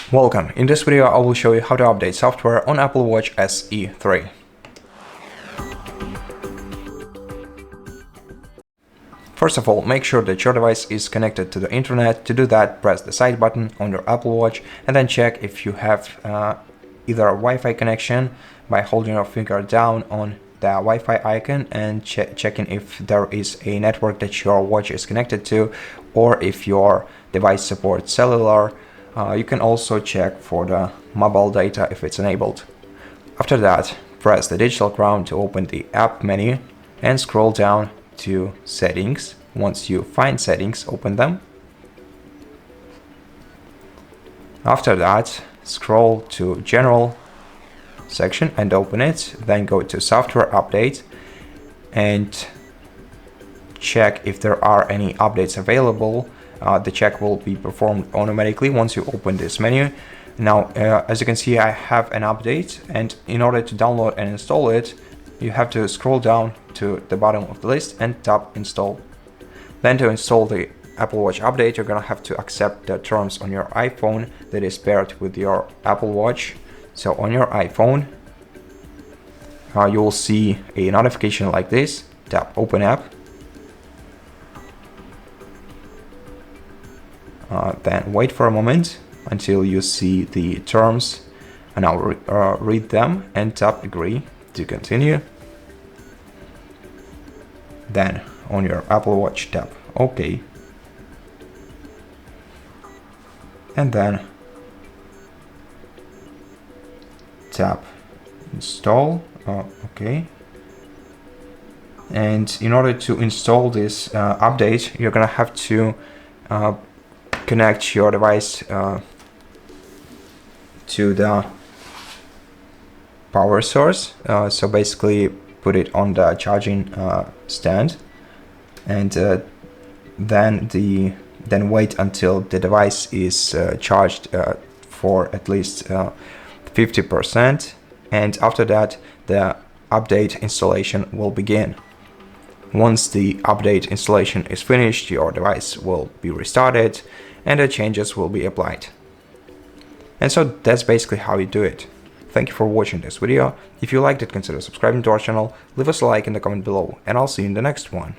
Welcome. In this video I will show you how to update software on Apple Watch SE 3. First of all, make sure that your device is connected to the internet. To do that, press the side button on your Apple Watch and then check if you have either a Wi-Fi connection by holding your finger down on the Wi-Fi icon and checking if there is a network that your watch is connected to, or if your device supports cellular. You can also check for the mobile data if it's enabled. After that, press the digital crown to open the app menu and scroll down to settings. Once you find settings, open them. After that, scroll to general section and open it. Then go to software update and check if there are any updates available. The check will be performed automatically once you open this menu. Now, as you can see, I have an update, and in order to download and install it, you have to scroll down to the bottom of the list and tap install. Then to install the Apple Watch update, you're gonna have to accept the terms on your iPhone that is paired with your Apple Watch. So on your iPhone, you will see a notification like this. Tap open app. Then wait for a moment until you see the terms, and I'll read them and tap agree to continue. Then on your Apple Watch, tap OK, and then tap install. OK. And in order to install this update, you're gonna have to connect your device to the power source. So basically put it on the charging stand, and then wait until the device is charged for at least 50%, and after that the update installation will begin. Once the update installation is finished, your device will be restarted and the changes will be applied. And so that's basically how you do it. Thank you for watching this video. If you liked it, consider subscribing to our channel, leave us a like in the comment below, and I'll see you in the next one.